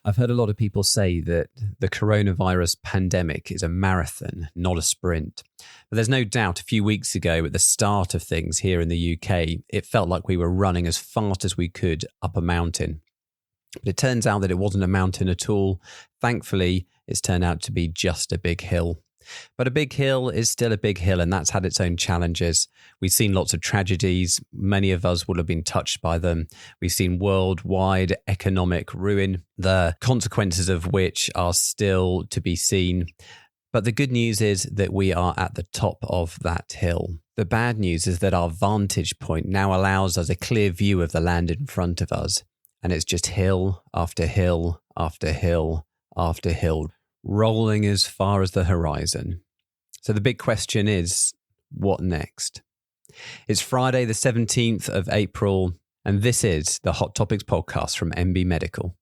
I've heard a lot of people say that the coronavirus pandemic is a marathon, not a sprint. But there's no doubt a few weeks ago at the start of things here in the UK, it felt like we were running as fast as we could up a mountain. But it turns out that it wasn't a mountain at all. Thankfully, it's turned out to be just a big hill. But a big hill is still a big hill, and that's had its own challenges. We've seen lots of tragedies. Many of us will have been touched by them. We've seen worldwide economic ruin, the consequences of which are still to be seen. But the good news is that we are at the top of that hill. The bad news is that our vantage point now allows us a clear view of the land in front of us. And it's just hill after hill after hill after hill, rolling as far as the horizon. So the big question is, what next? It's Friday, the 17th of April, and this is the Hot Topics podcast from MB Medical.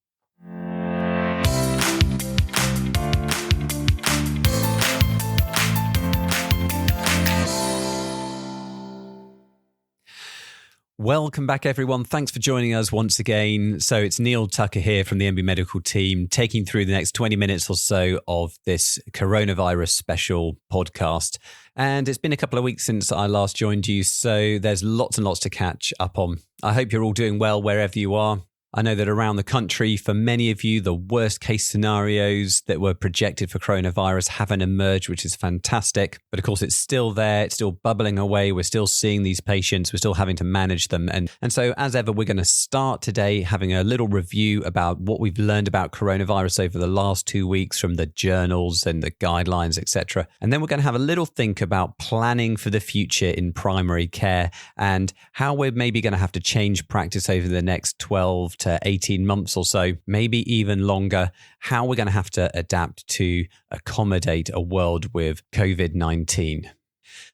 Welcome back, everyone. Thanks for joining us once again. So it's Neal Tucker here from the MB Medical team, taking through the next 20 minutes or so of this coronavirus special podcast. And it's been a couple of weeks since I last joined you, so there's lots and lots to catch up on. I hope you're all doing well wherever you are. I know that around the country, for many of you, the worst case scenarios that were projected for coronavirus haven't emerged, which is fantastic. But of course, it's still there. It's still bubbling away. We're still seeing these patients. We're still having to manage them. And so as ever, we're going to start today having a little review about what we've learned about coronavirus over the last 2 weeks from the journals and the guidelines, etc. And then we're going to have a little think about planning for the future in primary care and how we're maybe going to have to change practice over the next 12 to 18 months or so, maybe even longer, how we're going to have to adapt to accommodate a world with COVID-19.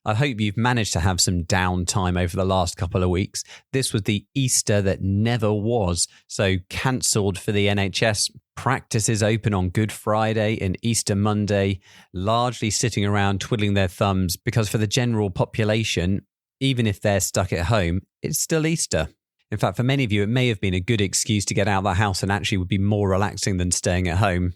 I hope you've managed to have some downtime over the last couple of weeks. This was the Easter that never was, so cancelled for the NHS. Practices open on Good Friday and Easter Monday, largely sitting around twiddling their thumbs because for the general population, even if they're stuck at home, it's still Easter. In fact, for many of you, it may have been a good excuse to get out of the house and actually would be more relaxing than staying at home.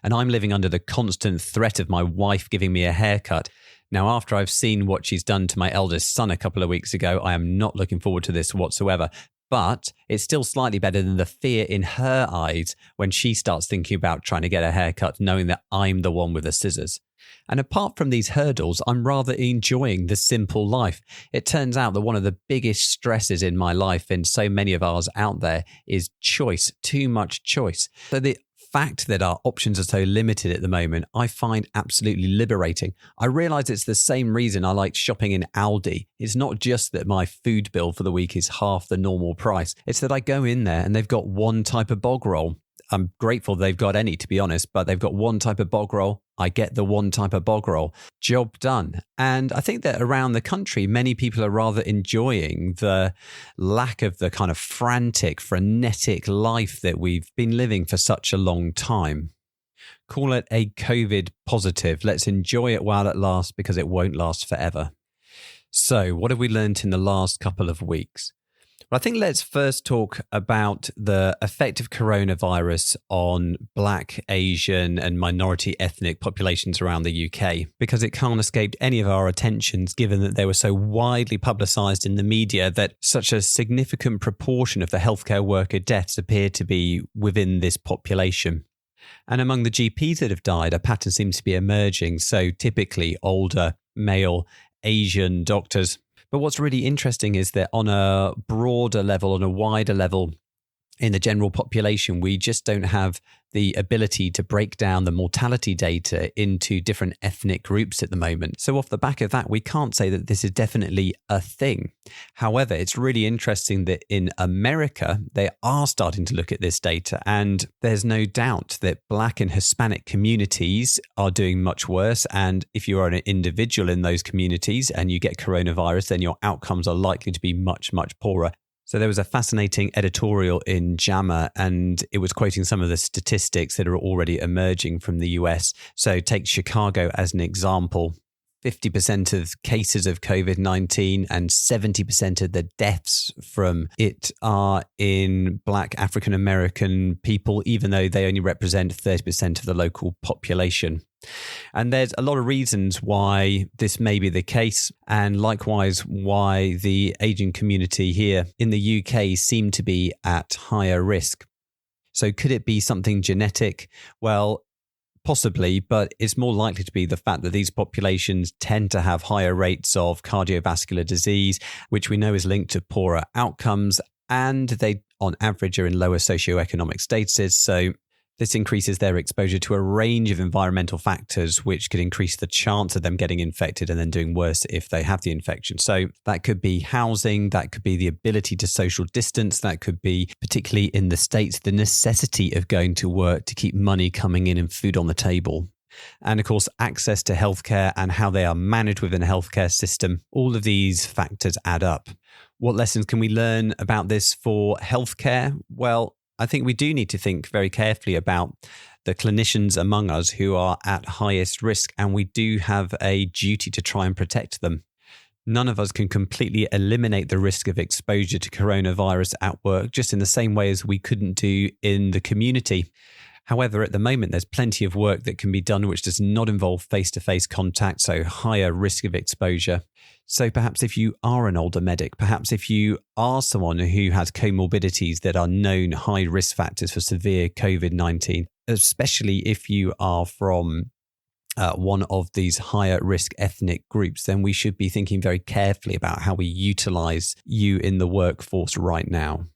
And I'm living under the constant threat of my wife giving me a haircut. Now, after I've seen what she's done to my eldest son a couple of weeks ago, I am not looking forward to this whatsoever. But it's still slightly better than the fear in her eyes when she starts thinking about trying to get a haircut, knowing that I'm the one with the scissors. And apart from these hurdles, I'm rather enjoying the simple life. It turns out that one of the biggest stresses in my life, and so many of ours out there, is choice, too much choice. So the fact that our options are so limited at the moment, I find absolutely liberating. I realize it's the same reason I like shopping in Aldi. It's not just that my food bill for the week is half the normal price. It's that I go in there and they've got one type of bog roll. I'm grateful they've got any, to be honest, but they've got one type of bog roll. I get the one type of bog roll. Job done. And I think that around the country, many people are rather enjoying the lack of the kind of frantic, frenetic life that we've been living for such a long time. Call it a COVID positive. Let's enjoy it while it lasts because it won't last forever. So what have we learned in the last couple of weeks? Well, I think let's first talk about the effect of coronavirus on Black, Asian and minority ethnic populations around the UK, because it can't escape any of our attentions given that they were so widely publicised in the media that such a significant proportion of the healthcare worker deaths appear to be within this population. And among the GPs that have died, a pattern seems to be emerging. So typically older, male, Asian doctors. But what's really interesting is that on a broader level, on a wider level, in the general population, we just don't have the ability to break down the mortality data into different ethnic groups at the moment. So off the back of that, we can't say that this is definitely a thing. However, it's really interesting that in America, they are starting to look at this data. And there's no doubt that Black and Hispanic communities are doing much worse. And if you are an individual in those communities and you get coronavirus, then your outcomes are likely to be much, much poorer. So there was a fascinating editorial in JAMA, and it was quoting some of the statistics that are already emerging from the US. So take Chicago as an example. 50% of cases of COVID-19 and 70% of the deaths from it are in Black African American people, even though they only represent 30% of the local population. And there's a lot of reasons why this may be the case, and likewise why the Asian community here in the UK seem to be at higher risk. So could it be something genetic? Well, possibly, but it's more likely to be the fact that these populations tend to have higher rates of cardiovascular disease, which we know is linked to poorer outcomes, and they, on average, are in lower socioeconomic statuses. So this increases their exposure to a range of environmental factors, which could increase the chance of them getting infected and then doing worse if they have the infection. So that could be housing, that could be the ability to social distance, that could be, particularly in the States, the necessity of going to work to keep money coming in and food on the table. And of course, access to healthcare and how they are managed within a healthcare system. All of these factors add up. What lessons can we learn about this for healthcare? Well, I think we do need to think very carefully about the clinicians among us who are at highest risk, and we do have a duty to try and protect them. None of us can completely eliminate the risk of exposure to coronavirus at work, just in the same way as we couldn't do in the community. However, at the moment, there's plenty of work that can be done which does not involve face-to-face contact, so higher risk of exposure. So perhaps if you are an older medic, perhaps if you are someone who has comorbidities that are known high risk factors for severe COVID-19, especially if you are from one of these higher risk ethnic groups, then we should be thinking very carefully about how we utilize you in the workforce right now.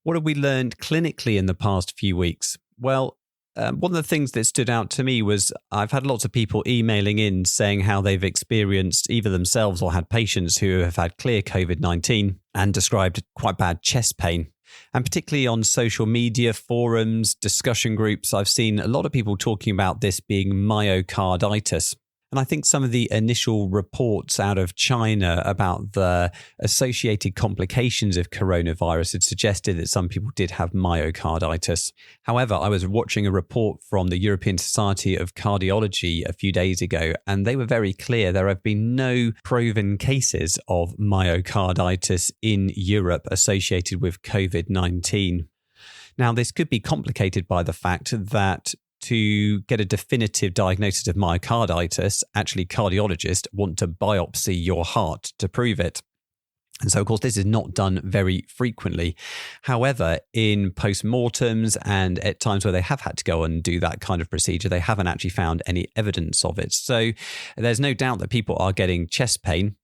What have we learned clinically in the past few weeks? Well, one of the things that stood out to me was I've had lots of people emailing in saying how they've experienced either themselves or had patients who have had clear COVID-19 and described quite bad chest pain. And particularly on social media forums, discussion groups, I've seen a lot of people talking about this being myocarditis. And I think some of the initial reports out of China about the associated complications of coronavirus had suggested that some people did have myocarditis. However, I was watching a report from the European Society of Cardiology a few days ago, and they were very clear there have been no proven cases of myocarditis in Europe associated with COVID-19. Now, this could be complicated by the fact that to get a definitive diagnosis of myocarditis, actually cardiologists want to biopsy your heart to prove it. And so, of course, this is not done very frequently. However, in postmortems and at times where they have had to go and do that kind of procedure, they haven't actually found any evidence of it. So there's no doubt that people are getting chest pain.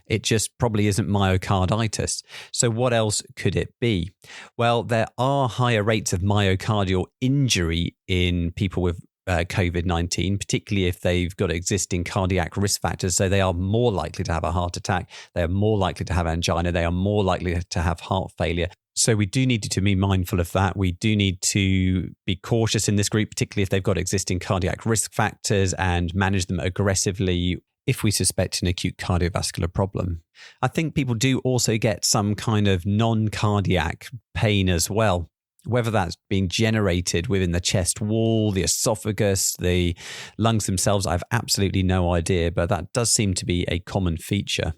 It just probably isn't myocarditis. So what else could it be? Well, there are higher rates of myocardial injury in people with COVID-19, particularly if they've got existing cardiac risk factors. So they are more likely to have a heart attack. They are more likely to have angina. They are more likely to have heart failure. So we do need to be mindful of that. We do need to be cautious in this group, particularly if they've got existing cardiac risk factors, and manage them aggressively if we suspect an acute cardiovascular problem. I think people do also get some kind of non-cardiac pain as well, whether that's being generated within the chest wall, the esophagus, the lungs themselves. I have absolutely no idea, but that does seem to be a common feature.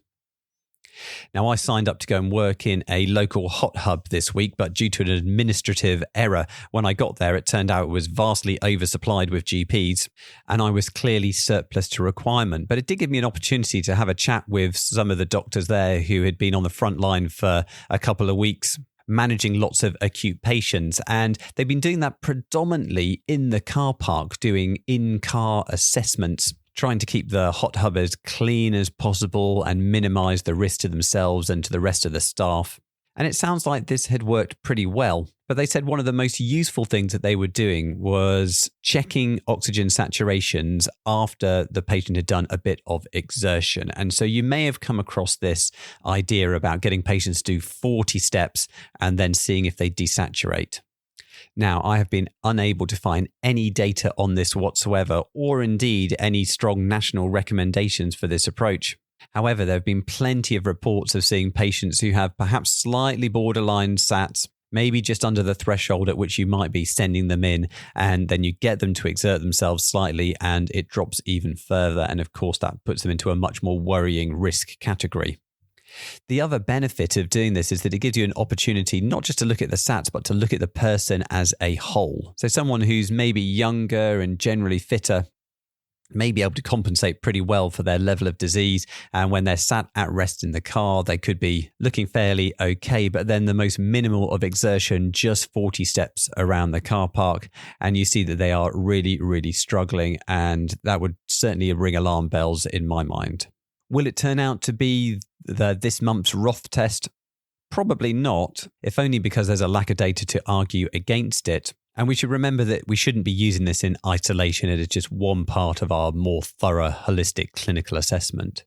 Now, I signed up to go and work in a local hot hub this week, but due to an administrative error, when I got there, it turned out it was vastly oversupplied with GPs, and I was clearly surplus to requirement. But it did give me an opportunity to have a chat with some of the doctors there who had been on the front line for a couple of weeks, managing lots of acute patients. And they've been doing that predominantly in the car park, doing in-car assessments, trying to keep the hot hub as clean as possible and minimize the risk to themselves and to the rest of the staff. And it sounds like this had worked pretty well. But they said one of the most useful things that they were doing was checking oxygen saturations after the patient had done a bit of exertion. And so you may have come across this idea about getting patients to do 40 steps and then seeing if they desaturate. Now, I have been unable to find any data on this whatsoever, or indeed any strong national recommendations for this approach. However, there have been plenty of reports of seeing patients who have perhaps slightly borderline SATs, maybe just under the threshold at which you might be sending them in, and then you get them to exert themselves slightly and it drops even further. And of course, that puts them into a much more worrying risk category. The other benefit of doing this is that it gives you an opportunity not just to look at the sats, but to look at the person as a whole. So someone who's maybe younger and generally fitter may be able to compensate pretty well for their level of disease. And when they're sat at rest in the car, they could be looking fairly okay, but then the most minimal of exertion, just 40 steps around the car park, and you see that they are really, really struggling. And that would certainly ring alarm bells in my mind. Will it turn out to be this month's Roth test? Probably not, if only because there's a lack of data to argue against it. And we should remember that we shouldn't be using this in isolation. It is just one part of our more thorough, holistic clinical assessment.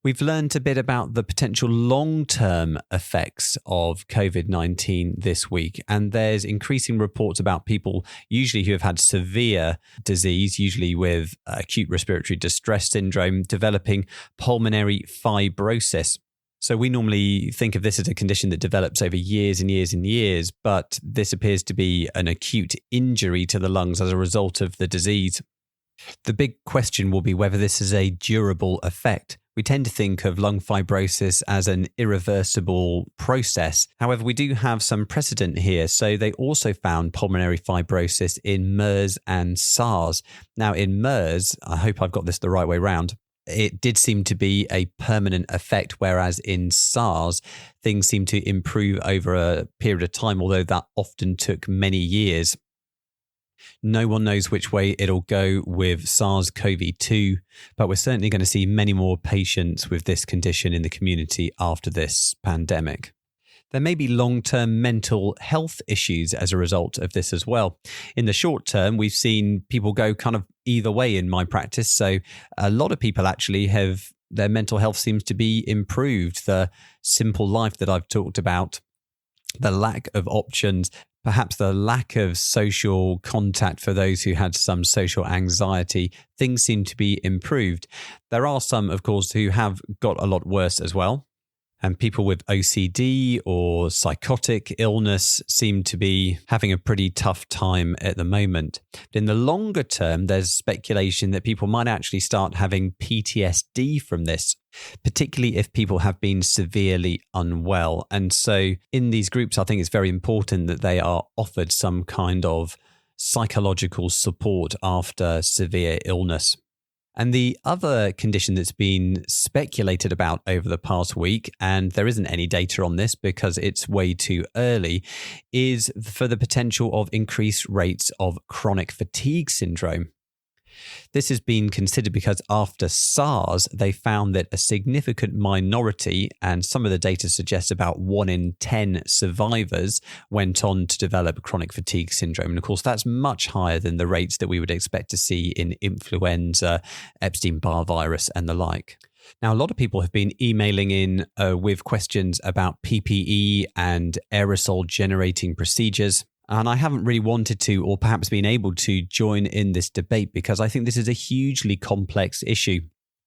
We've learned a bit about the potential long-term effects of COVID-19 this week, and there's increasing reports about people usually who have had severe disease, usually with acute respiratory distress syndrome, developing pulmonary fibrosis. So we normally think of this as a condition that develops over years and years and years, but this appears to be an acute injury to the lungs as a result of the disease. The big question will be whether this is a durable effect. We tend to think of lung fibrosis as an irreversible process. However, we do have some precedent here. So they also found pulmonary fibrosis in MERS and SARS. Now in MERS, I hope I've got this the right way round, it did seem to be a permanent effect, whereas in SARS, things seem to improve over a period of time, although that often took many years. No one knows which way it'll go with SARS-CoV-2, but we're certainly going to see many more patients with this condition in the community after this pandemic. There may be long-term mental health issues as a result of this as well. In the short term, we've seen people go kind of either way in my practice. So a lot of people actually have their mental health seems to be improved. The simple life that I've talked about, the lack of options, perhaps the lack of social contact for those who had some social anxiety, things seem to be improved. There are some, of course, who have got a lot worse as well. And people with OCD or psychotic illness seem to be having a pretty tough time at the moment. But in the longer term, there's speculation that people might actually start having PTSD from this, particularly if people have been severely unwell. And so in these groups, I think it's very important that they are offered some kind of psychological support after severe illness. And the other condition that's been speculated about over the past week, and there isn't any data on this because it's way too early, is for the potential of increased rates of chronic fatigue syndrome. This has been considered because after SARS, they found that a significant minority, and some of the data suggests about 1 in 10 survivors, went on to develop chronic fatigue syndrome. And of course, that's much higher than the rates that we would expect to see in influenza, Epstein-Barr virus, and the like. Now, a lot of people have been emailing in with questions about PPE and aerosol generating procedures. And I haven't really wanted to, or perhaps been able to, join in this debate because I think this is a hugely complex issue.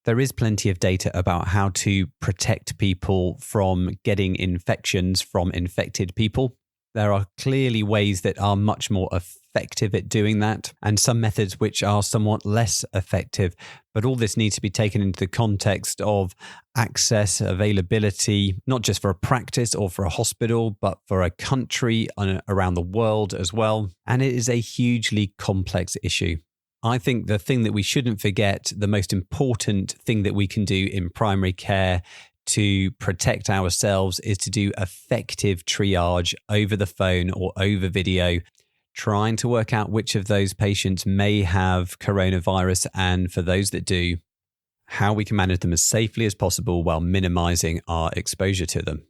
There is plenty of data about how to protect people from getting infections from infected people. There are clearly ways that are much more effective at doing that, and some methods which are somewhat less effective. But all this needs to be taken into the context of access, availability, not just for a practice or for a hospital, but for a country around the world as well. And it is a hugely complex issue. I think the thing that we shouldn't forget, the most important thing that we can do in primary care to protect ourselves is to do effective triage over the phone or over video, trying to work out which of those patients may have coronavirus, and for those that do, how we can manage them as safely as possible while minimizing our exposure to them.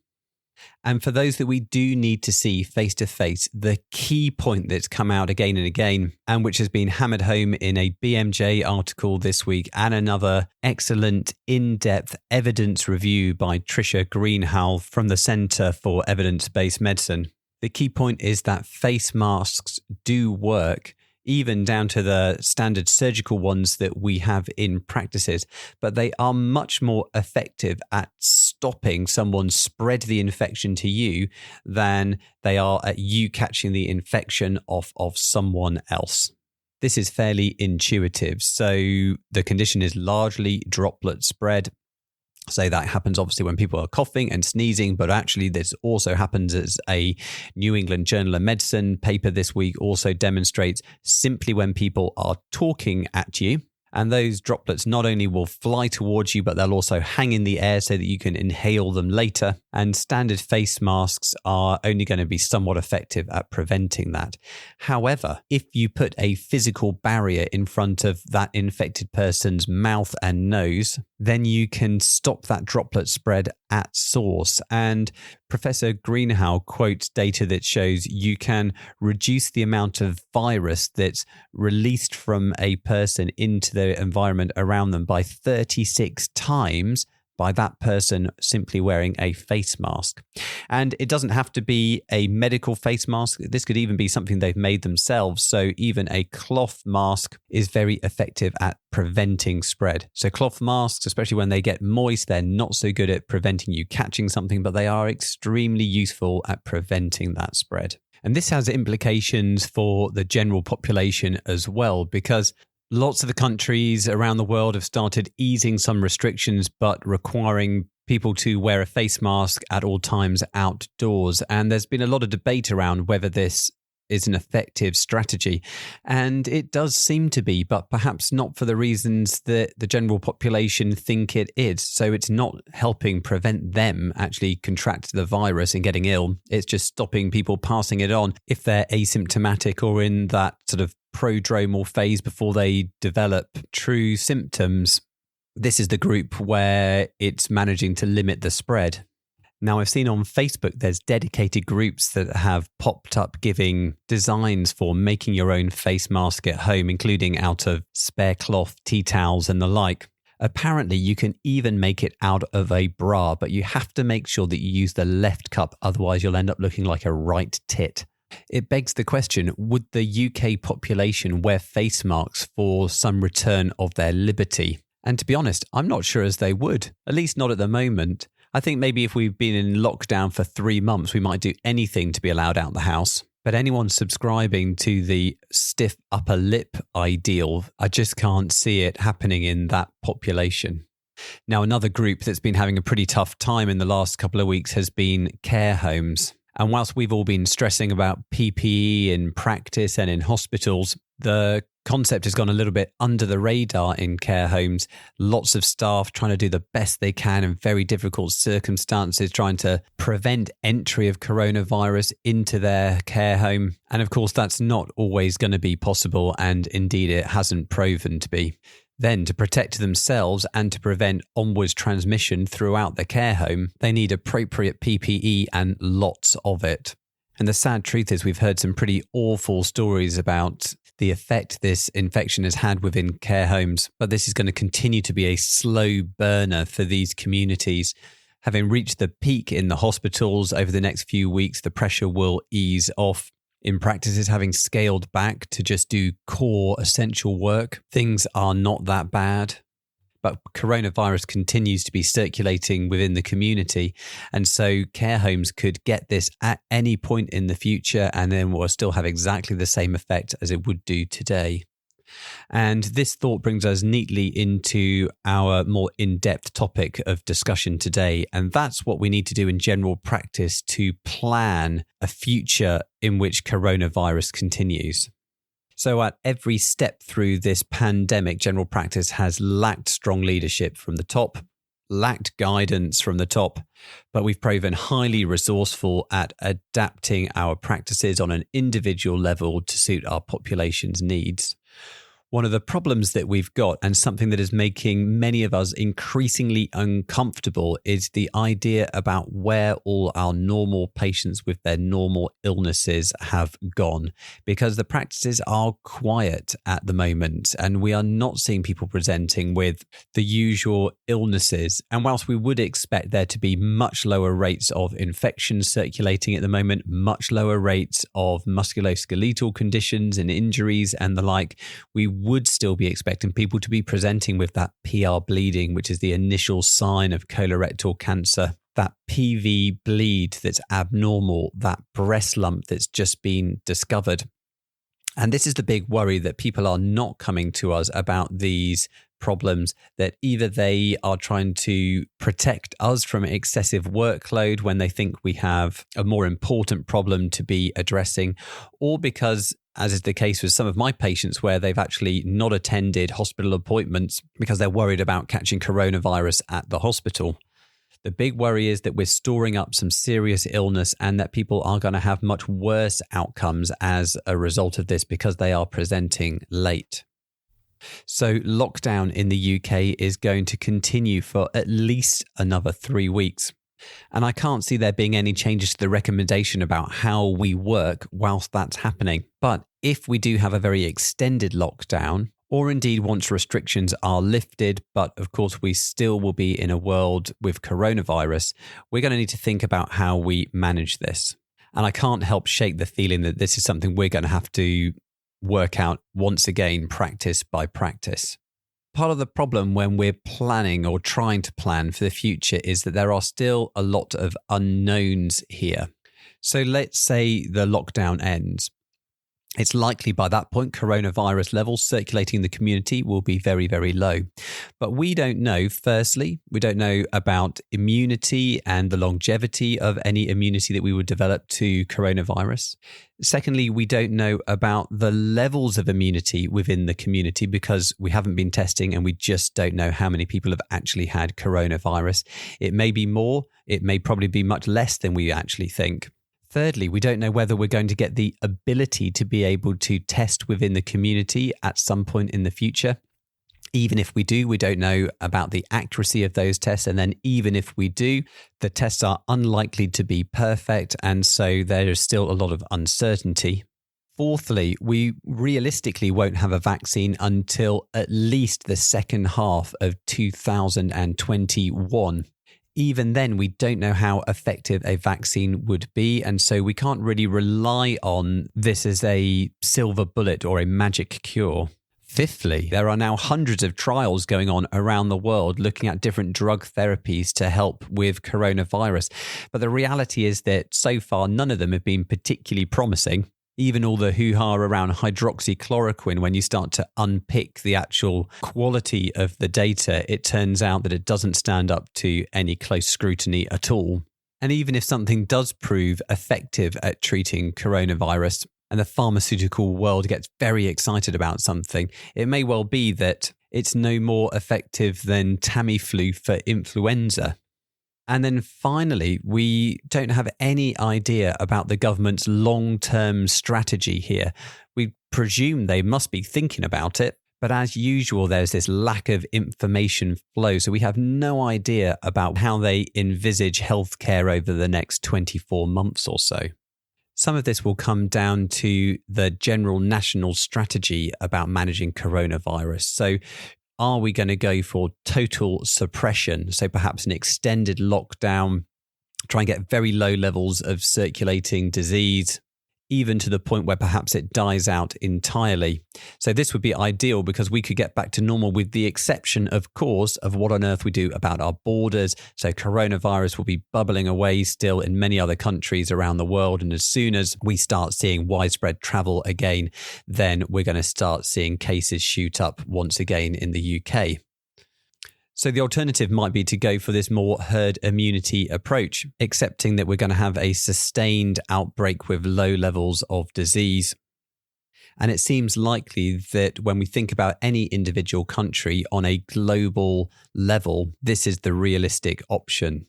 And for those that we do need to see face to face, the key point that's come out again and again, and which has been hammered home in a BMJ article this week and another excellent in-depth evidence review by Tricia Greenhalgh from the Centre for Evidence-Based Medicine. The key point is that face masks do work, even down to the standard surgical ones that we have in practices, but they are much more effective at stopping someone spread the infection to you than they are at you catching the infection of someone else. This is fairly intuitive. So the condition is largely droplet spread. So that happens obviously when people are coughing and sneezing, but actually this also happens as a New England Journal of Medicine paper this week also demonstrates simply when people are talking at you. And those droplets not only will fly towards you, but they'll also hang in the air so that you can inhale them later. And standard face masks are only going to be somewhat effective at preventing that. However, if you put a physical barrier in front of that infected person's mouth and nose, then you can stop that droplet spread at source. And Professor Greenhow quotes data that shows you can reduce the amount of virus that's released from a person into the environment around them by 36 times by that person simply wearing a face mask. And it doesn't have to be a medical face mask. This could even be something they've made themselves. So even a cloth mask is very effective at preventing spread. So cloth masks, especially when they get moist, they're not so good at preventing you catching something, but they are extremely useful at preventing that spread. And this has implications for the general population as well, because lots of the countries around the world have started easing some restrictions, but requiring people to wear a face mask at all times outdoors. And there's been a lot of debate around whether this is an effective strategy. And it does seem to be, but perhaps not for the reasons that the general population think it is. So it's not helping prevent them actually contract the virus and getting ill. It's just stopping people passing it on if they're asymptomatic or in that sort of prodromal phase before they develop true symptoms. This is the group where it's managing to limit the spread. Now, I've seen on Facebook, there's dedicated groups that have popped up giving designs for making your own face mask at home, including out of spare cloth, tea towels and the like. Apparently, you can even make it out of a bra, but you have to make sure that you use the left cup, otherwise you'll end up looking like a right tit. It begs the question, would the UK population wear face masks for some return of their liberty? And to be honest, I'm not sure as they would, at least not at the moment. I think maybe if we've been in lockdown for 3 months, we might do anything to be allowed out the house. But anyone subscribing to the stiff upper lip ideal, I just can't see it happening in that population. Now, another group that's been having a pretty tough time in the last couple of weeks has been care homes. And whilst we've all been stressing about PPE in practice and in hospitals, the concept has gone a little bit under the radar in care homes. Lots of staff trying to do the best they can in very difficult circumstances, trying to prevent entry of coronavirus into their care home. And of course, that's not always going to be possible. And indeed, it hasn't proven to be. Then, to protect themselves and to prevent onwards transmission throughout the care home, they need appropriate PPE and lots of it. And the sad truth is we've heard some pretty awful stories about the effect this infection has had within care homes, but this is going to continue to be a slow burner for these communities. Having reached the peak in the hospitals over the next few weeks, the pressure will ease off. In practices, having scaled back to just do core essential work, things are not that bad. But coronavirus continues to be circulating within the community. And so care homes could get this at any point in the future and then will still have exactly the same effect as it would do today. And this thought brings us neatly into our more in-depth topic of discussion today. And that's what we need to do in general practice to plan a future in which coronavirus continues. So at every step through this pandemic, general practice has lacked strong leadership from the top, lacked guidance from the top, but we've proven highly resourceful at adapting our practices on an individual level to suit our population's needs. One of the problems that we've got, and something that is making many of us increasingly uncomfortable, is the idea about where all our normal patients with their normal illnesses have gone, because the practices are quiet at the moment and we are not seeing people presenting with the usual illnesses. And whilst we would expect there to be much lower rates of infections circulating at the moment, much lower rates of musculoskeletal conditions and injuries and the like, we would still be expecting people to be presenting with that PR bleeding, which is the initial sign of colorectal cancer, that PV bleed that's abnormal, that breast lump that's just been discovered. And this is the big worry, that people are not coming to us about these problems, that either they are trying to protect us from excessive workload when they think we have a more important problem to be addressing, or because, as is the case with some of my patients, where they've actually not attended hospital appointments because they're worried about catching coronavirus at the hospital. The big worry is that we're storing up some serious illness and that people are going to have much worse outcomes as a result of this because they are presenting late. So lockdown in the UK is going to continue for at least another 3 weeks. And I can't see there being any changes to the recommendation about how we work whilst that's happening. But if we do have a very extended lockdown, or indeed once restrictions are lifted, but of course we still will be in a world with coronavirus, we're going to need to think about how we manage this. And I can't help shake the feeling that this is something we're going to have to work out once again, practice by practice. Part of the problem when we're planning or trying to plan for the future is that there are still a lot of unknowns here. So let's say the lockdown ends. It's likely by that point coronavirus levels circulating in the community will be very, very low. But we don't know, firstly, we don't know about immunity and the longevity of any immunity that we would develop to coronavirus. Secondly, we don't know about the levels of immunity within the community because we haven't been testing and we just don't know how many people have actually had coronavirus. It may be more, it may probably be much less than we actually think. Thirdly, we don't know whether we're going to get the ability to be able to test within the community at some point in the future. Even if we do, we don't know about the accuracy of those tests. And then even if we do, the tests are unlikely to be perfect. And so there is still a lot of uncertainty. Fourthly, we realistically won't have a vaccine until at least the second half of 2021. Even then, we don't know how effective a vaccine would be. And so we can't really rely on this as a silver bullet or a magic cure. Fifthly, there are now hundreds of trials going on around the world looking at different drug therapies to help with coronavirus. But the reality is that so far, none of them have been particularly promising. Even all the hoo-ha around hydroxychloroquine, when you start to unpick the actual quality of the data, it turns out that it doesn't stand up to any close scrutiny at all. And even if something does prove effective at treating coronavirus, and the pharmaceutical world gets very excited about something, it may well be that it's no more effective than Tamiflu for influenza. And then finally, we don't have any idea about the government's long-term strategy here. We presume they must be thinking about it, but as usual, there's this lack of information flow. So we have no idea about how they envisage healthcare over the next 24 months or so. Some of this will come down to the general national strategy about managing coronavirus. So are we going to go for total suppression? So perhaps an extended lockdown, try and get very low levels of circulating disease, even to the point where perhaps it dies out entirely. So this would be ideal because we could get back to normal with the exception, of course, of what on earth we do about our borders. So coronavirus will be bubbling away still in many other countries around the world. And as soon as we start seeing widespread travel again, then we're going to start seeing cases shoot up once again in the UK. So the alternative might be to go for this more herd immunity approach, accepting that we're going to have a sustained outbreak with low levels of disease. And it seems likely that when we think about any individual country on a global level, this is the realistic option.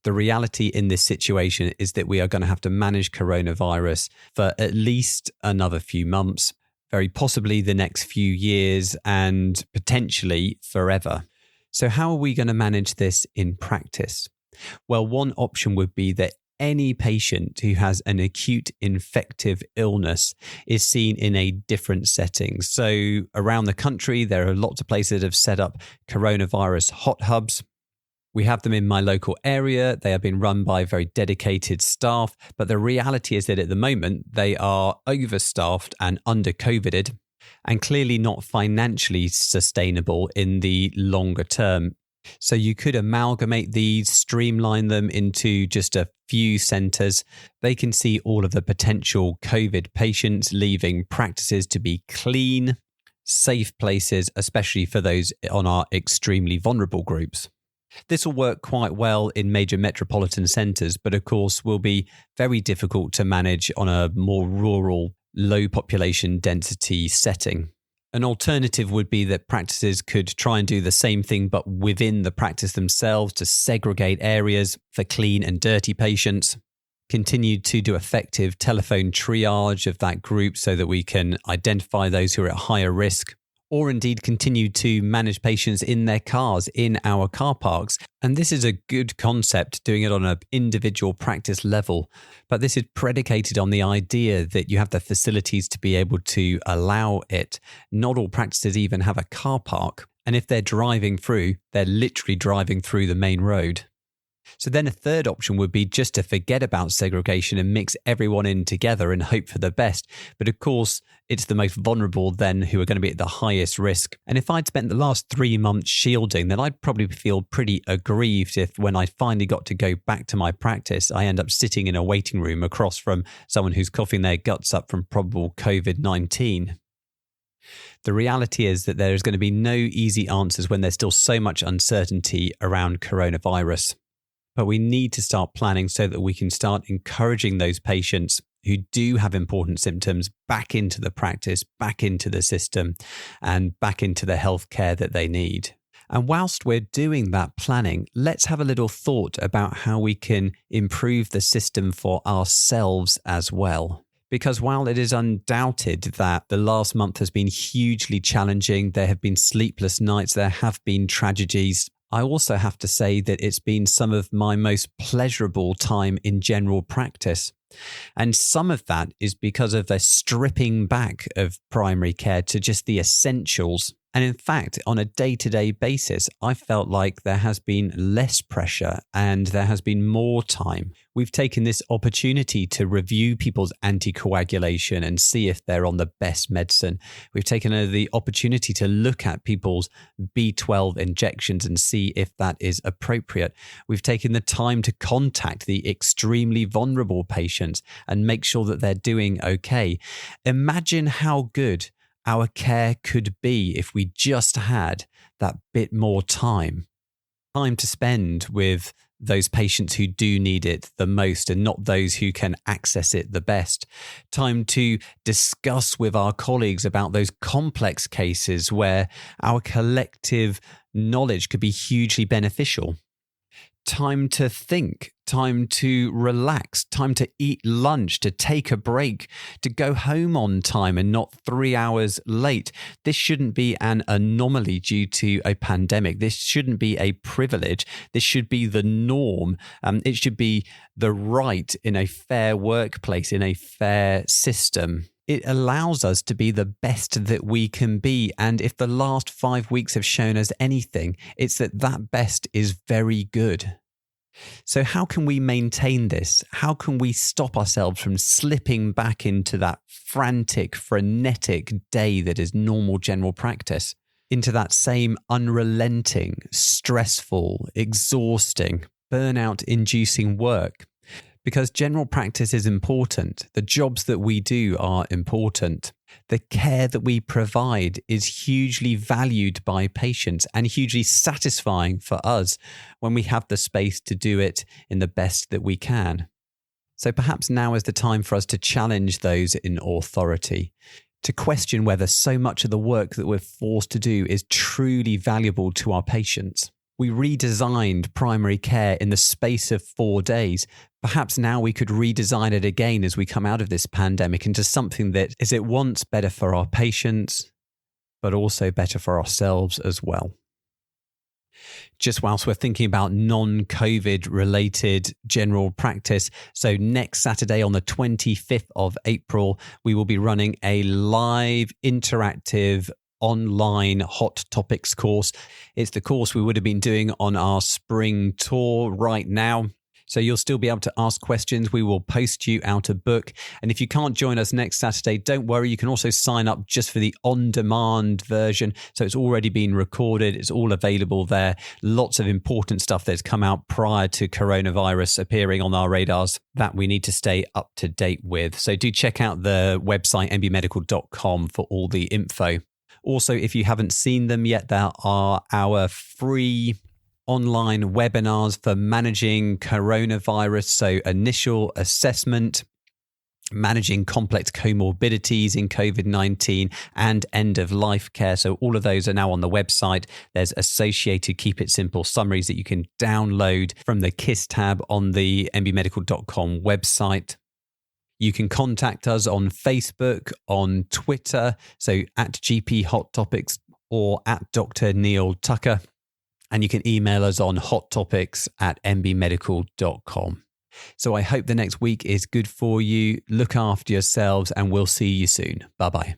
The reality in this situation is that we are going to have to manage coronavirus for at least another few months. very possibly the next few years, and potentially forever. So how are we going to manage this in practice? Well, one option would be that any patient who has an acute infective illness is seen in a different setting. So around the country, there are lots of places that have set up coronavirus hot hubs. We have them in my local area. They are being run by very dedicated staff. But the reality is that at the moment, they are overstaffed and under-COVIDed, and clearly not financially sustainable in the longer term. So you could amalgamate these, streamline them into just a few centres. They can see all of the potential COVID patients, leaving practices to be clean, safe places, especially for those on our extremely vulnerable groups. This will work quite well in major metropolitan centres, but of course will be very difficult to manage on a more rural, low population density setting. An alternative would be that practices could try and do the same thing, but within the practice themselves, to segregate areas for clean and dirty patients. Continue to do effective telephone triage of that group so that we can identify those who are at higher risk, or indeed continue to manage patients in their cars, in our car parks. And this is a good concept, doing it on an individual practice level. But this is predicated on the idea that you have the facilities to be able to allow it. Not all practices even have a car park. And if they're driving through, they're literally driving through the main road. So then a third option would be just to forget about segregation and mix everyone in together and hope for the best. But of course, it's the most vulnerable then who are going to be at the highest risk. And if I'd spent the last 3 months shielding, then I'd probably feel pretty aggrieved if when I finally got to go back to my practice, I end up sitting in a waiting room across from someone who's coughing their guts up from probable COVID-19. The reality is that there is going to be no easy answers when there's still so much uncertainty around coronavirus. But we need to start planning so that we can start encouraging those patients who do have important symptoms back into the practice, back into the system, and back into the healthcare that they need. And whilst we're doing that planning, let's have a little thought about how we can improve the system for ourselves as well. Because while it is undoubted that the last month has been hugely challenging, there have been sleepless nights, there have been tragedies, I also have to say that it's been some of my most pleasurable time in general practice. And some of that is because of the stripping back of primary care to just the essentials. And in fact, on a day-to-day basis, I felt like there has been less pressure and there has been more time. We've taken this opportunity to review people's anticoagulation and see if they're on the best medicine. We've taken the opportunity to look at people's B12 injections and see if that is appropriate. We've taken the time to contact the extremely vulnerable patients and make sure that they're doing okay. Imagine how good our care could be if we just had that bit more time to spend with those patients who do need it the most and not those who can access it the best. Time to discuss with our colleagues about those complex cases where our collective knowledge could be hugely beneficial. Time to think, time to relax, time to eat lunch, to take a break, to go home on time and not 3 hours late. This shouldn't be an anomaly due to a pandemic. This shouldn't be a privilege. This should be the norm. It should be the right in a fair workplace, in a fair system. It allows us to be the best that we can be. And if the last 5 weeks have shown us anything, it's that best is very good. So how can we maintain this? How can we stop ourselves from slipping back into that frantic, frenetic day that is normal general practice? Into that same unrelenting, stressful, exhausting, burnout-inducing work? Because general practice is important. The jobs that we do are important. The care that we provide is hugely valued by patients and hugely satisfying for us when we have the space to do it in the best that we can. So perhaps now is the time for us to challenge those in authority, to question whether so much of the work that we're forced to do is truly valuable to our patients. We redesigned primary care in the space of 4 days, Perhaps now we could redesign it again as we come out of this pandemic into something that is at once better for our patients, but also better for ourselves as well. Just whilst we're thinking about non-COVID related general practice, so next Saturday on the 25th of April, we will be running a live interactive online hot topics course. It's the course we would have been doing on our spring tour right now. So you'll still be able to ask questions. We will post you out a book. And if you can't join us next Saturday, don't worry. You can also sign up just for the on-demand version. So it's already been recorded. It's all available there. Lots of important stuff that's come out prior to coronavirus appearing on our radars that we need to stay up to date with. So do check out the website, mbmedical.com, for all the info. Also, if you haven't seen them yet, there are our free online webinars for managing coronavirus. So initial assessment, managing complex comorbidities in COVID-19, and end of life care. So all of those are now on the website. There's associated Keep It Simple summaries that you can download from the KISS tab on the mbmedical.com website. You can contact us on Facebook, on Twitter, so at GP Hot Topics or at Dr. Neal Tucker. And you can email us on hottopics@mbmedical.com. So I hope the next week is good for you. Look after yourselves and we'll see you soon. Bye-bye.